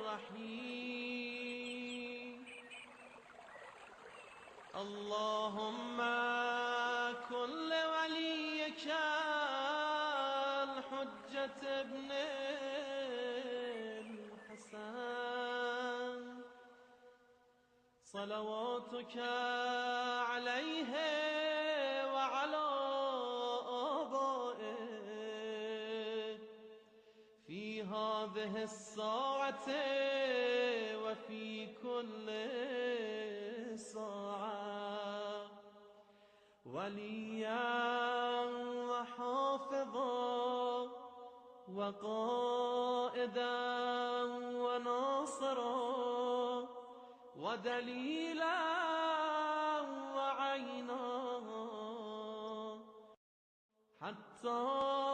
الرحيم. اللهم كن لوليك الحجة ابن الحسن صلواتك عليه وعلى آبائه في هذه الساعة وفي كل ساعة وليا وحافظا وقائدا وناصرا ودليلا وعينا حتى